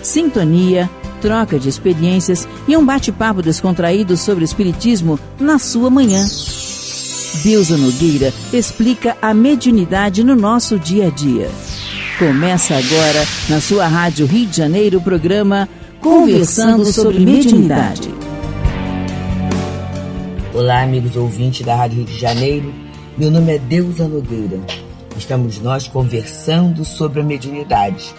sintonia, troca de experiências e um bate-papo descontraído sobre o espiritismo na sua manhã. Deusa Nogueira explica a mediunidade no nosso dia a dia. Começa agora, na sua Rádio Rio de Janeiro, o programa Conversando sobre Mediunidade. Olá, amigos ouvintes da Rádio Rio de Janeiro. Meu nome é Deusa Nogueira. Estamos nós conversando sobre a mediunidade.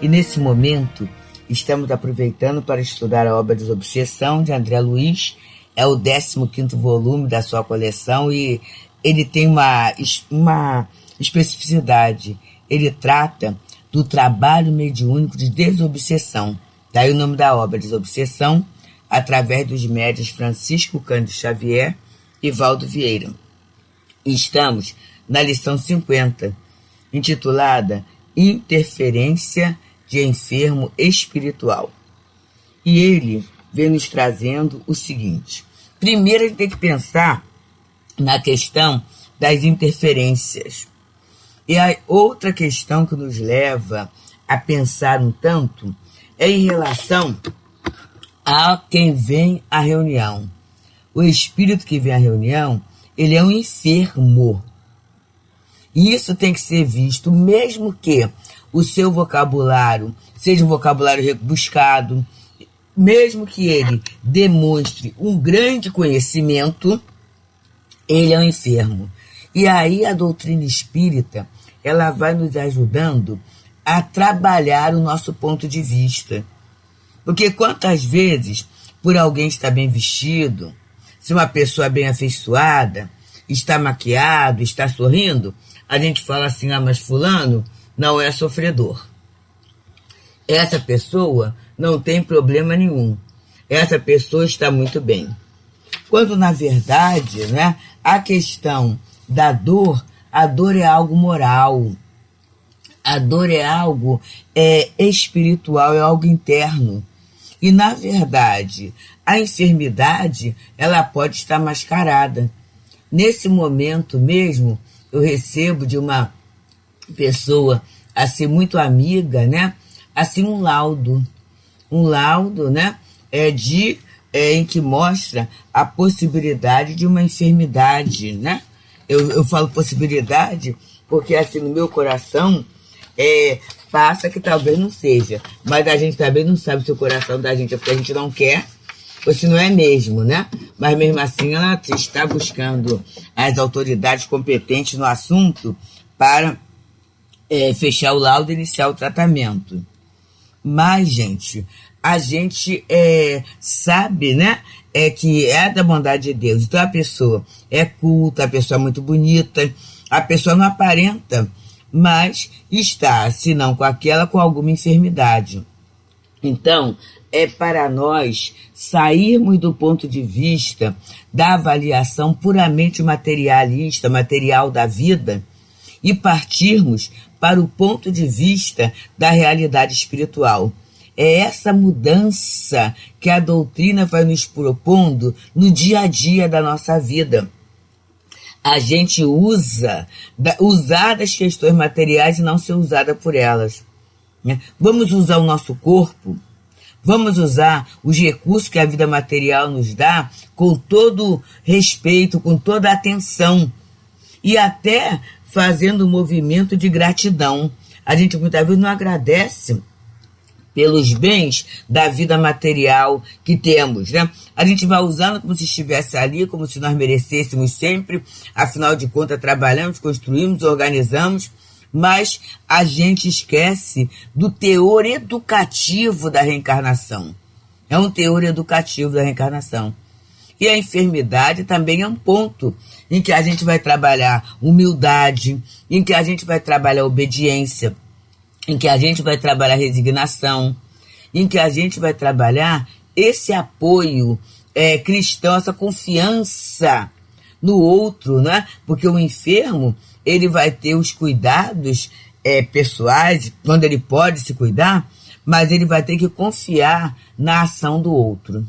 E nesse momento, estamos aproveitando para estudar a obra Desobsessão, de André Luiz. É o 15º volume da sua coleção e ele tem uma especificidade. Ele trata do trabalho mediúnico de desobsessão. Daí o nome da obra, Desobsessão, através dos médiuns Francisco Cândido Xavier e Valdo Vieira. E estamos na lição 50, intitulada Interferência de Enfermo Espiritual. E ele vem nos trazendo o seguinte. Primeiro a gente tem que pensar na questão das interferências. E a outra questão que nos leva a pensar um tanto é em relação a quem vem à reunião. O espírito que vem à reunião, ele é um enfermo. E isso tem que ser visto, mesmo que o seu vocabulário seja um vocabulário rebuscado, mesmo que ele demonstre um grande conhecimento, ele é um enfermo. E aí a doutrina espírita, ela vai nos ajudando a trabalhar o nosso ponto de vista. Porque quantas vezes, por alguém estar bem vestido, se uma pessoa bem afeiçoada, está maquiado, está sorrindo, a gente fala assim, mas fulano não é sofredor. Essa pessoa não tem problema nenhum. Essa pessoa está muito bem. Quando, na verdade, né, a questão da dor, a dor é algo moral. A dor é algo espiritual, é algo interno. E, na verdade, a enfermidade, ela pode estar mascarada. Nesse momento mesmo, eu recebo de uma pessoa, assim, muito amiga, né? Assim, um laudo, né? Em que mostra a possibilidade de uma enfermidade, né? Eu falo possibilidade porque, assim, no meu coração, passa que talvez não seja, mas a gente também não sabe se o coração da gente é porque a gente não quer, ou se não é mesmo, né? Mas mesmo assim ela está buscando as autoridades competentes no assunto para fechar o laudo e iniciar o tratamento. Mas, gente, a gente sabe, né? Que é da bondade de Deus. Então a pessoa é culta, a pessoa é muito bonita, a pessoa não aparenta, mas está, se não com aquela, com alguma enfermidade. Então, é para nós sairmos do ponto de vista da avaliação puramente materialista, material da vida, e partirmos para o ponto de vista da realidade espiritual. É essa mudança que a doutrina vai nos propondo no dia a dia da nossa vida. A gente usar das questões materiais e não ser usada por elas. Vamos usar o nosso corpo, vamos usar os recursos que a vida material nos dá com todo respeito, com toda atenção e até fazendo um movimento de gratidão. A gente muitas vezes não agradece pelos bens da vida material que temos, né? A gente vai usando como se estivesse ali, como se nós merecêssemos sempre, afinal de contas trabalhamos, construímos, organizamos, mas a gente esquece do teor educativo da reencarnação. É um teor educativo da reencarnação. E a enfermidade também é um ponto em que a gente vai trabalhar humildade, em que a gente vai trabalhar obediência, em que a gente vai trabalhar resignação, em que a gente vai trabalhar esse apoio cristão, essa confiança no outro, né? Porque o enfermo, ele vai ter os cuidados pessoais, quando ele pode se cuidar, mas ele vai ter que confiar na ação do outro.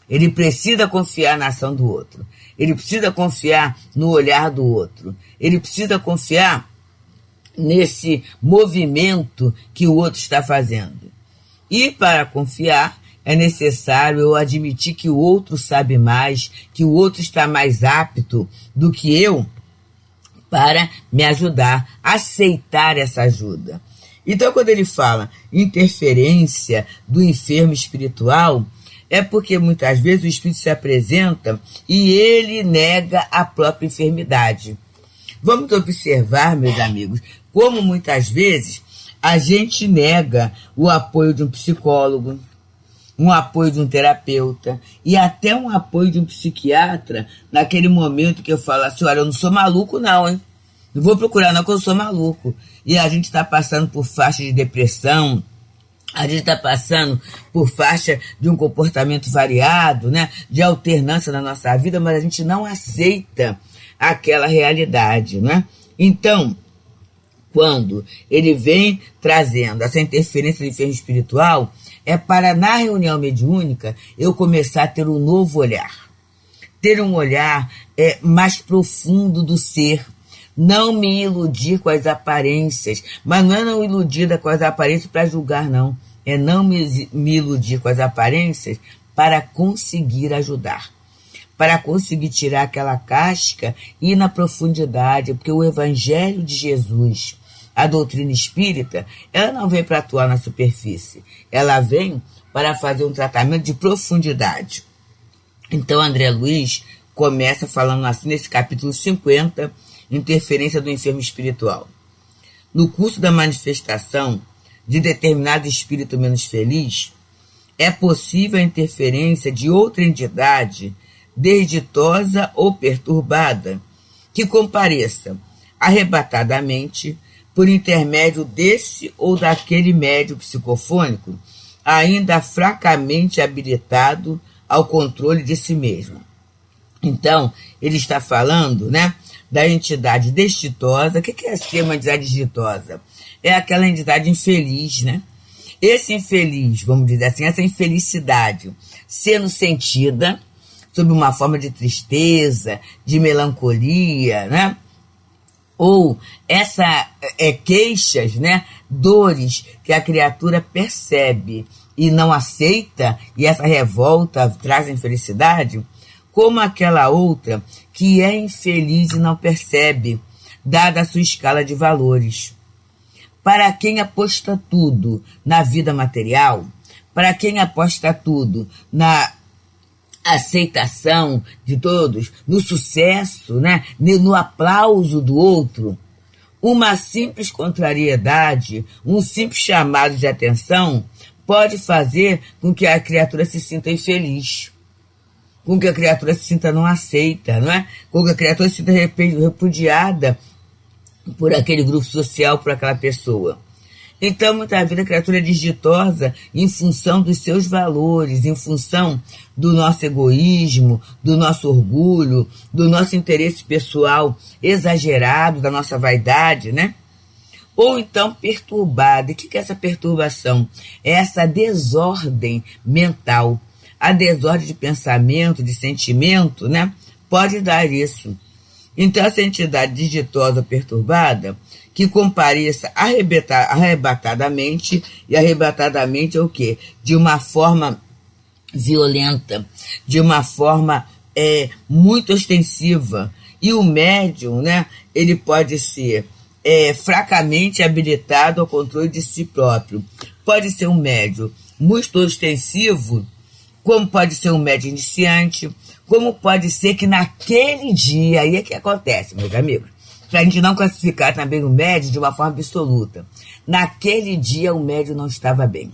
Ele precisa confiar na ação do outro. Ele precisa confiar no olhar do outro. Ele precisa confiar nesse movimento que o outro está fazendo. E para confiar, é necessário eu admitir que o outro sabe mais, que o outro está mais apto do que eu para me ajudar, aceitar essa ajuda. Então, quando ele fala interferência do enfermo espiritual, é porque muitas vezes o espírito se apresenta e ele nega a própria enfermidade. Vamos observar, meus amigos, como muitas vezes a gente nega o apoio de um psicólogo, um apoio de um terapeuta e até um apoio de um psiquiatra naquele momento que eu falo assim, olha, eu não sou maluco não, hein? Não vou procurar não, que eu sou maluco. E a gente está passando por faixa de depressão, a gente está passando por faixa de um comportamento variado, né? De alternância na nossa vida, mas a gente não aceita aquela realidade, né? Então, quando ele vem trazendo essa interferência do enfermo espiritual, é para, na reunião mediúnica, eu começar a ter um novo olhar. Ter um olhar mais profundo do ser. Não me iludir com as aparências. Mas não é não iludida com as aparências para julgar, não. É não me iludir com as aparências para conseguir ajudar. Para conseguir tirar aquela casca e ir na profundidade. Porque o Evangelho de Jesus, a doutrina espírita, ela não vem para atuar na superfície. Ela vem para fazer um tratamento de profundidade. Então, André Luiz começa falando assim nesse capítulo 50, interferência do enfermo espiritual. No curso da manifestação de determinado espírito menos feliz, é possível a interferência de outra entidade desditosa ou perturbada que compareça arrebatadamente por intermédio desse ou daquele médium psicofônico, ainda fracamente habilitado ao controle de si mesmo. Então, ele está falando, né, da entidade desditosa. O que é ser uma entidade desditosa? É aquela entidade infeliz, né? Esse infeliz, vamos dizer assim, essa infelicidade sendo sentida sob uma forma de tristeza, de melancolia, né? Ou essa queixas, né? Dores que a criatura percebe e não aceita, e essa revolta traz a infelicidade, como aquela outra que é infeliz e não percebe, dada a sua escala de valores. Para quem aposta tudo na vida material, para quem aposta tudo na aceitação de todos, no sucesso, né, no aplauso do outro, uma simples contrariedade, um simples chamado de atenção pode fazer com que a criatura se sinta infeliz, com que a criatura se sinta não aceita, não é? Com que a criatura se sinta repudiada por aquele grupo social, por aquela pessoa. Então, muitas vezes a criatura é desditosa em função dos seus valores, em função do nosso egoísmo, do nosso orgulho, do nosso interesse pessoal exagerado, da nossa vaidade, né? Ou então perturbada. E o que é essa perturbação? É essa desordem mental. A desordem de pensamento, de sentimento, né? Pode dar isso. Então, essa entidade desditosa perturbada, que compareça arrebatadamente, e arrebatadamente é o quê? De uma forma violenta, de uma forma muito ostensiva. E o médium, né, ele pode ser fracamente habilitado ao controle de si próprio. Pode ser um médium muito ostensivo, como pode ser um médium iniciante, como pode ser que naquele dia, aí é que acontece, meus amigos, para a gente não classificar também o médium de uma forma absoluta. Naquele dia o médium não estava bem.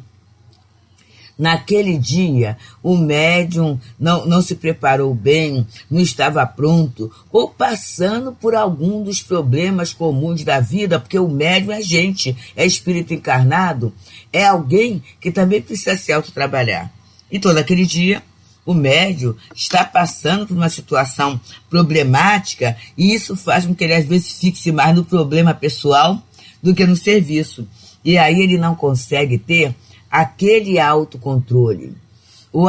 Naquele dia o médium não se preparou bem, não estava pronto, ou passando por algum dos problemas comuns da vida, porque o médium é gente, é espírito encarnado, é alguém que também precisa se autotrabalhar. Então, naquele dia, o médium está passando por uma situação problemática e isso faz com que ele, às vezes, fixe mais no problema pessoal do que no serviço. E aí ele não consegue ter aquele autocontrole ou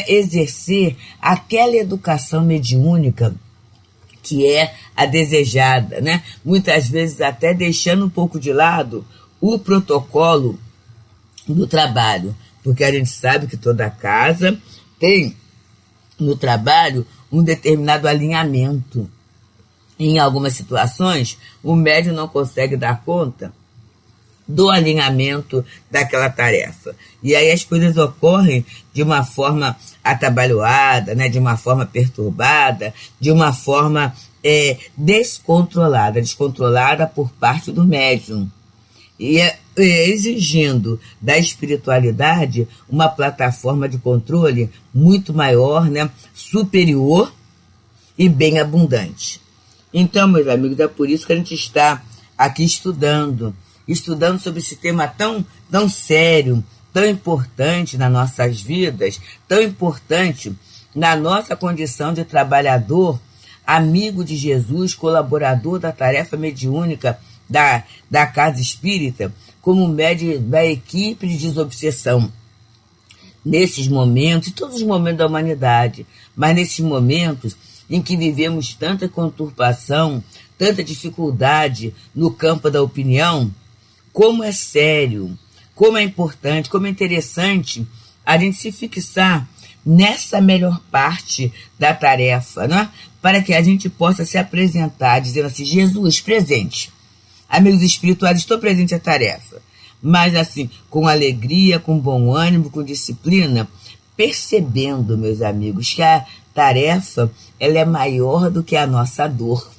exercer aquela educação mediúnica que é a desejada, né? Muitas vezes até deixando um pouco de lado o protocolo do trabalho, porque a gente sabe que toda casa tem no trabalho um determinado alinhamento. Em algumas situações, o médium não consegue dar conta do alinhamento daquela tarefa. E aí as coisas ocorrem de uma forma atabalhoada, né? De uma forma perturbada, de uma forma descontrolada por parte do médium. E exigindo da espiritualidade uma plataforma de controle muito maior, né? Superior e bem abundante. Então, meus amigos, é por isso que a gente está aqui estudando sobre esse tema tão sério, tão importante nas nossas vidas, tão importante na nossa condição de trabalhador, amigo de Jesus, colaborador da tarefa mediúnica da Casa Espírita, como médium da equipe de desobsessão. Nesses momentos, e todos os momentos da humanidade, mas nesses momentos em que vivemos tanta conturbação, tanta dificuldade no campo da opinião, como é sério, como é importante, como é interessante a gente se fixar nessa melhor parte da tarefa, né? Para que a gente possa se apresentar dizendo assim: Jesus, presente. Amigos espirituais, estou presente à tarefa. Mas assim, com alegria, com bom ânimo, com disciplina, percebendo, meus amigos, que a tarefa ela é maior do que a nossa dor.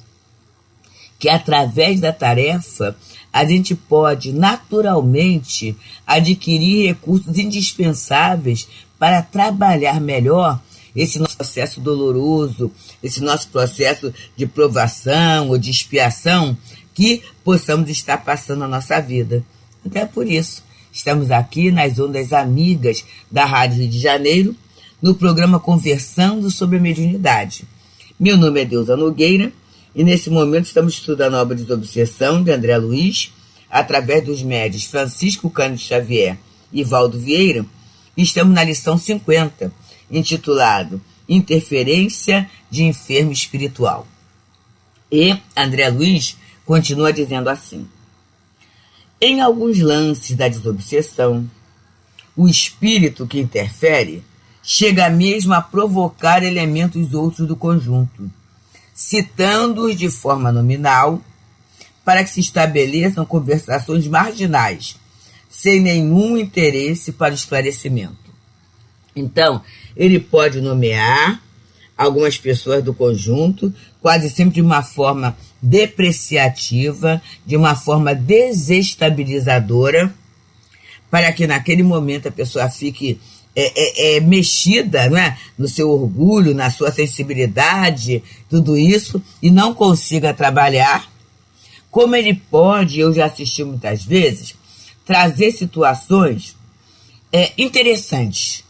Que através da tarefa a gente pode naturalmente adquirir recursos indispensáveis para trabalhar melhor esse nosso processo doloroso, esse nosso processo de provação ou de expiação que possamos estar passando na nossa vida. Até por isso, estamos aqui nas ondas amigas da Rádio Rio de Janeiro, no programa Conversando sobre a Mediunidade. Meu nome é Deusa Nogueira e nesse momento estamos estudando a obra Desobsessão de André Luiz, através dos médiuns Francisco Cândido Xavier e Valdo Vieira, e estamos na lição 50, intitulado Interferência de Enfermo Espiritual. E André Luiz continua dizendo assim: em alguns lances da desobsessão, o espírito que interfere chega mesmo a provocar elementos outros do conjunto, citando-os de forma nominal, para que se estabeleçam conversações marginais, sem nenhum interesse para o esclarecimento. Então, ele pode nomear algumas pessoas do conjunto, quase sempre de uma forma depreciativa, de uma forma desestabilizadora, para que naquele momento a pessoa fique mexida, não é? No seu orgulho, na sua sensibilidade, tudo isso, e não consiga trabalhar. Como ele pode, eu já assisti muitas vezes, trazer situações interessantes,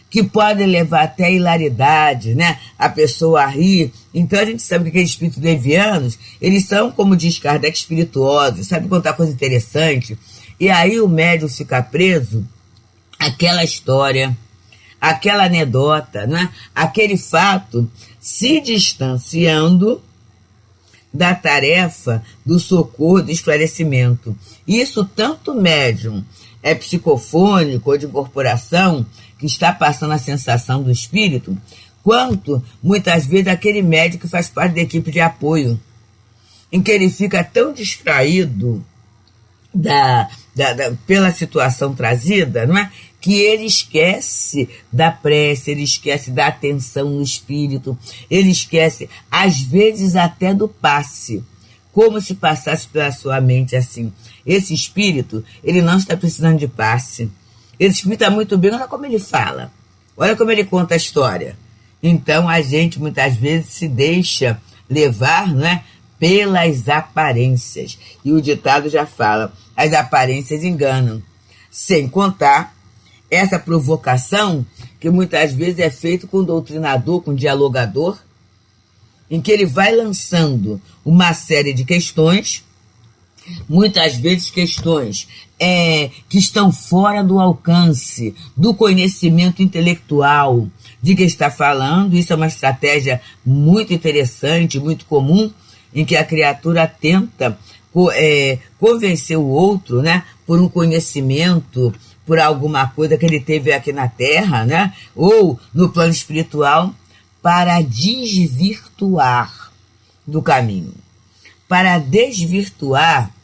que podem levar até a hilaridade, né? A pessoa a rir. Então a gente sabe que aqueles espíritos levianos, eles são, como diz Kardec, espirituosos, sabe contar coisa interessante. E aí o médium fica preso àquela história, aquela anedota, né? Aquele fato, se distanciando da tarefa do socorro, do esclarecimento. Isso tanto médium psicofônico ou de incorporação, que está passando a sensação do espírito, quanto, muitas vezes, aquele médico que faz parte da equipe de apoio, em que ele fica tão distraído pela situação trazida, não é? Que ele esquece da prece, ele esquece da atenção no espírito, ele esquece, às vezes, até do passe, como se passasse pela sua mente assim: esse espírito, ele não está precisando de passe. Esse espírito está muito bem, olha como ele fala, olha como ele conta a história. Então a gente muitas vezes se deixa levar, não é, pelas aparências. E o ditado já fala: as aparências enganam. Sem contar essa provocação que muitas vezes é feita com o doutrinador, com o dialogador, em que ele vai lançando uma série de questões, muitas vezes questões que estão fora do alcance, do conhecimento intelectual de que está falando. Isso é uma estratégia muito interessante, muito comum, em que a criatura tenta convencer o outro, né, por um conhecimento, por alguma coisa que ele teve aqui na Terra, né? Ou no plano espiritual, para desvirtuar do caminho, para desvirtuar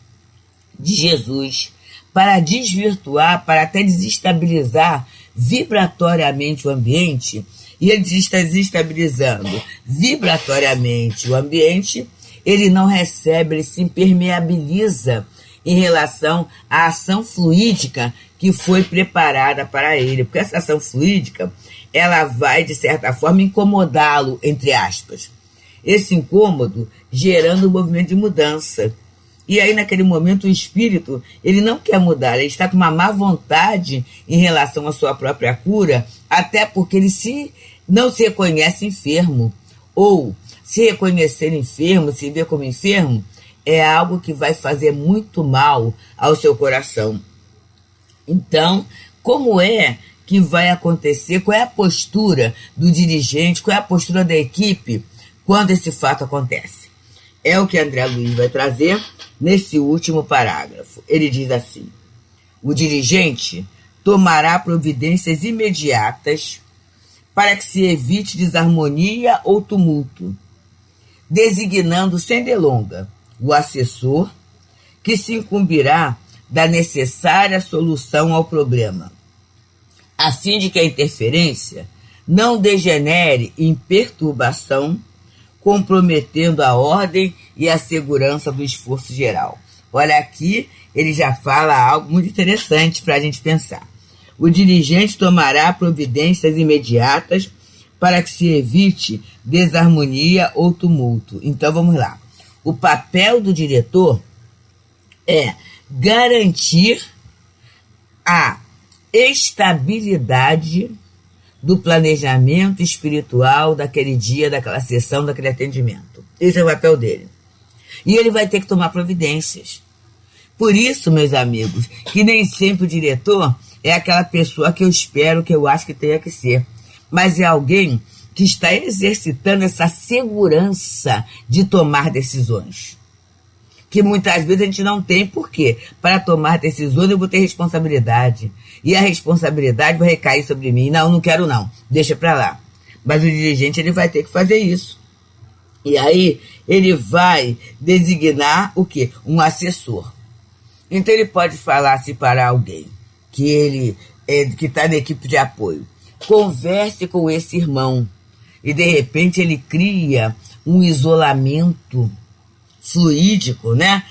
de Jesus, para desvirtuar, para até desestabilizar vibratoriamente o ambiente. E ele está desestabilizando vibratoriamente o ambiente, ele não recebe, ele se impermeabiliza em relação à ação fluídica que foi preparada para ele. Porque essa ação fluídica, ela vai, de certa forma, incomodá-lo, entre aspas. Esse incômodo gerando um movimento de mudança. E aí, naquele momento, o espírito, ele não quer mudar, ele está com uma má vontade em relação à sua própria cura, até porque ele não se reconhece enfermo. Ou, se reconhecer enfermo, se ver como enfermo, é algo que vai fazer muito mal ao seu coração. Então, como é que vai acontecer? Qual é a postura do dirigente? Qual é a postura da equipe quando esse fato acontece? É o que André Luiz vai trazer nesse último parágrafo. Ele diz assim: o dirigente tomará providências imediatas para que se evite desarmonia ou tumulto, designando sem delonga o assessor que se incumbirá da necessária solução ao problema, a fim de que a interferência não degenere em perturbação, comprometendo a ordem e a segurança do esforço geral. Olha, aqui ele já fala algo muito interessante para a gente pensar. O dirigente tomará providências imediatas para que se evite desarmonia ou tumulto. Então vamos lá. O papel do diretor é garantir a estabilidade do planejamento espiritual daquele dia, daquela sessão, daquele atendimento. Esse é o papel dele. E ele vai ter que tomar providências. Por isso, meus amigos, que nem sempre o diretor é aquela pessoa que eu espero, que eu acho que tenha que ser, mas é alguém que está exercitando essa segurança de tomar decisões. Que muitas vezes a gente não tem. Por quê? Para tomar decisões eu vou ter responsabilidade. E a responsabilidade vai recair sobre mim. Não quero não. Deixa para lá. Mas o dirigente, ele vai ter que fazer isso. E aí ele vai designar o quê? Um assessor. Então ele pode falar assim para alguém que está na equipe de apoio. Converse com esse irmão. E de repente ele cria um isolamento fluídico, né?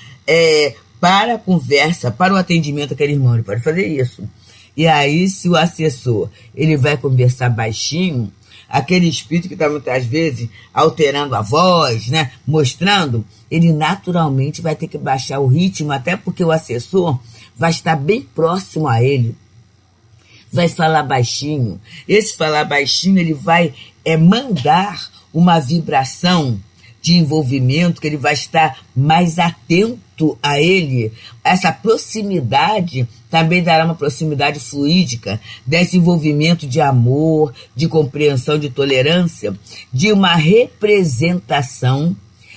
Para a conversa, para o atendimento daquele irmão. Ele pode fazer isso. E aí, se o assessor ele vai conversar baixinho, aquele espírito que está muitas vezes alterando a voz, né? Mostrando, ele naturalmente vai ter que baixar o ritmo, até porque o assessor vai estar bem próximo a ele. Vai falar baixinho. Esse falar baixinho, ele vai mandar uma vibração de envolvimento, que ele vai estar mais atento a ele. Essa proximidade também dará uma proximidade fluídica, desse envolvimento de amor, de compreensão, de tolerância, de uma representação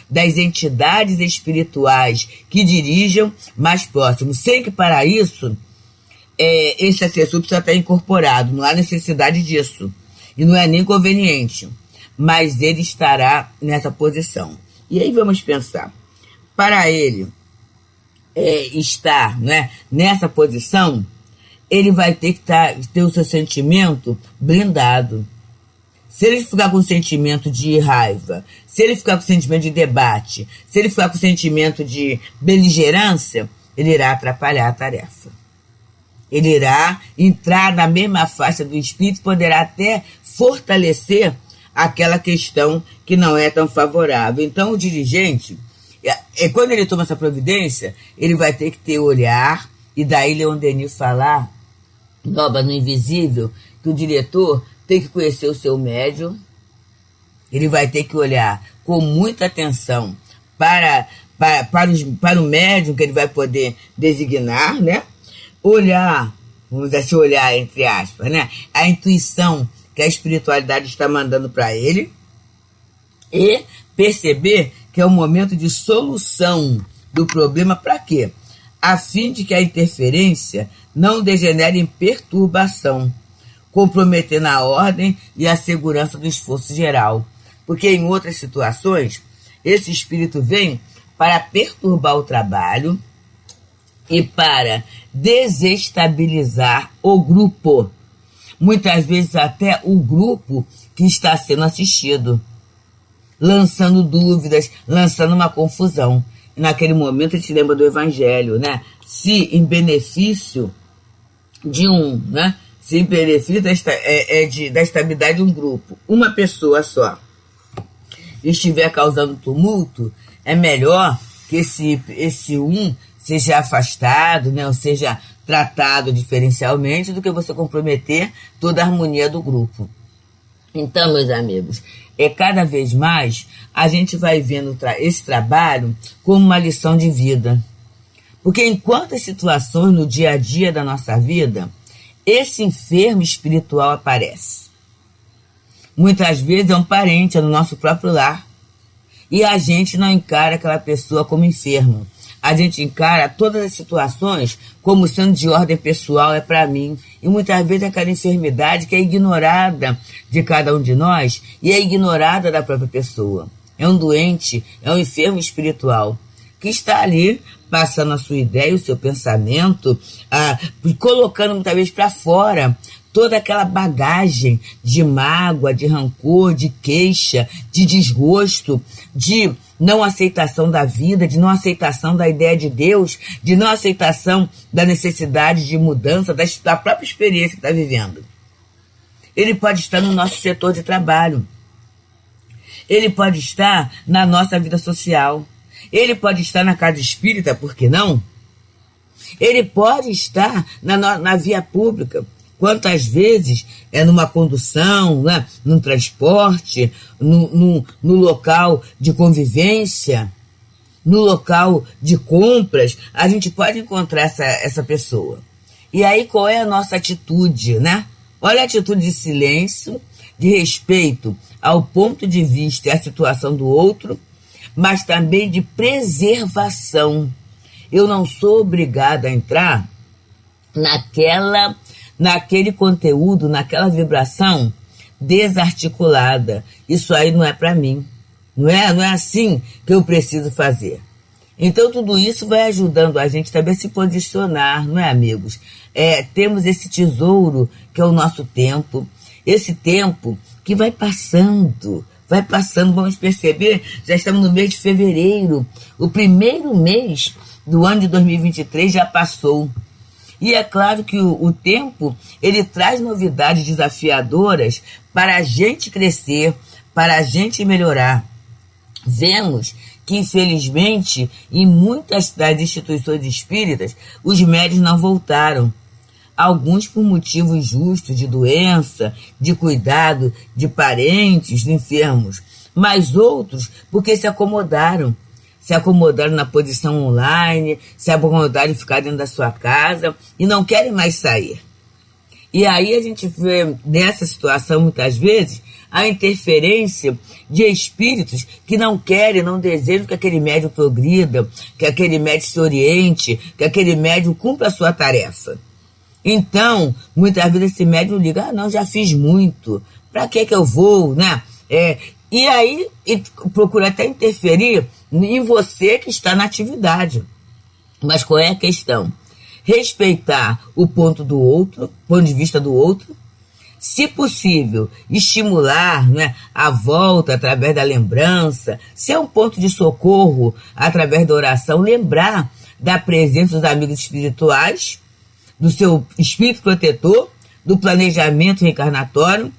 das entidades espirituais que dirijam mais próximo, sem que para isso esse assessor precisa estar incorporado. Não há necessidade disso. E não é nem conveniente. Mas ele estará nessa posição. E aí vamos pensar. Para ele estar, né, nessa posição, ele vai ter que ter o seu sentimento blindado. Se ele ficar com o sentimento de raiva, se ele ficar com o sentimento de debate, se ele ficar com o sentimento de beligerância, ele irá atrapalhar a tarefa. Ele irá entrar na mesma faixa do espírito, poderá até fortalecer aquela questão que não é tão favorável. Então, o dirigente, quando ele toma essa providência, ele vai ter que ter olhar, e daí Leon Denis falar, no Invisível, que o diretor tem que conhecer o seu médium, ele vai ter que olhar com muita atenção para o médium que ele vai poder designar, né? Olhar, vamos dizer assim, olhar entre aspas, né? A intuição que a espiritualidade está mandando para ele, e perceber que é o momento de solução do problema. Para quê? A fim de que a interferência não degenere em perturbação, comprometendo a ordem e a segurança do esforço geral. Porque em outras situações, esse espírito vem para perturbar o trabalho e para desestabilizar o grupo. Muitas vezes até o grupo que está sendo assistido, lançando dúvidas, lançando uma confusão. E naquele momento a gente lembra do Evangelho, né? Se em benefício de um, né? Se em benefício da estabilidade de um grupo, uma pessoa só estiver causando tumulto, é melhor que esse um seja afastado, né, ou seja tratado diferencialmente, do que você comprometer toda a harmonia do grupo. Então, meus amigos, cada vez mais a gente vai vendo esse trabalho como uma lição de vida. Porque enquanto as situações no dia a dia da nossa vida, esse enfermo espiritual aparece. Muitas vezes é um parente, é no nosso próprio lar. E a gente não encara aquela pessoa como enfermo. A gente encara todas as situações como sendo de ordem pessoal, é para mim. E muitas vezes aquela enfermidade que é ignorada de cada um de nós e é ignorada da própria pessoa. É um doente, é um enfermo espiritual que está ali passando a sua ideia, o seu pensamento, colocando muitas vezes para fora toda aquela bagagem de mágoa, de rancor, de queixa, de desgosto, de não aceitação da vida, de não aceitação da ideia de Deus, de não aceitação da necessidade de mudança, da própria experiência que está vivendo. Ele pode estar no nosso setor de trabalho. Ele pode estar na nossa vida social. Ele pode estar na casa espírita, por que não? Ele pode estar na via pública. Quantas vezes numa condução, né, num transporte, no local de convivência, no local de compras, a gente pode encontrar essa pessoa. E aí qual é a nossa atitude, né? Olha a atitude de silêncio, de respeito ao ponto de vista e à situação do outro, mas também de preservação. Eu não sou obrigada a entrar naquele conteúdo, naquela vibração desarticulada. Isso aí não é para mim. Não é assim que eu preciso fazer. Então tudo isso vai ajudando a gente também a se posicionar, não é, amigos? Temos esse tesouro que é o nosso tempo. Esse tempo que vai passando, vamos perceber, já estamos no mês de fevereiro. O primeiro mês do ano de 2023 já passou. E é claro que o tempo, ele traz novidades desafiadoras para a gente crescer, para a gente melhorar. Vemos que, infelizmente, em muitas das instituições espíritas, os médiuns não voltaram. Alguns por motivos justos de doença, de cuidado de parentes, de enfermos, mas outros porque se acomodaram na posição online, se acomodaram em ficar dentro da sua casa e não querem mais sair. E aí a gente vê nessa situação, muitas vezes, a interferência de espíritos que não querem, não desejam que aquele médium progrida, que aquele médium se oriente, que aquele médium cumpra a sua tarefa. Então, muitas vezes esse médium liga, não, já fiz muito, para que eu vou, né? E aí procura até interferir em você que está na atividade. Mas qual é a questão? Respeitar o ponto de vista do outro, se possível, estimular, né, a volta através da lembrança, ser um ponto de socorro através da oração, lembrar da presença dos amigos espirituais, do seu espírito protetor, do planejamento reencarnatório,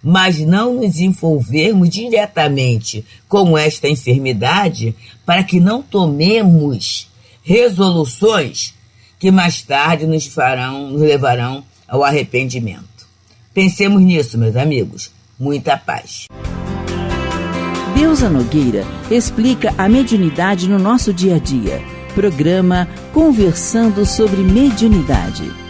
mas não nos envolvermos diretamente com esta enfermidade para que não tomemos resoluções que mais tarde nos levarão ao arrependimento. Pensemos nisso, meus amigos. Muita paz. Deusa Nogueira explica a mediunidade no nosso dia a dia. Programa Conversando sobre Mediunidade.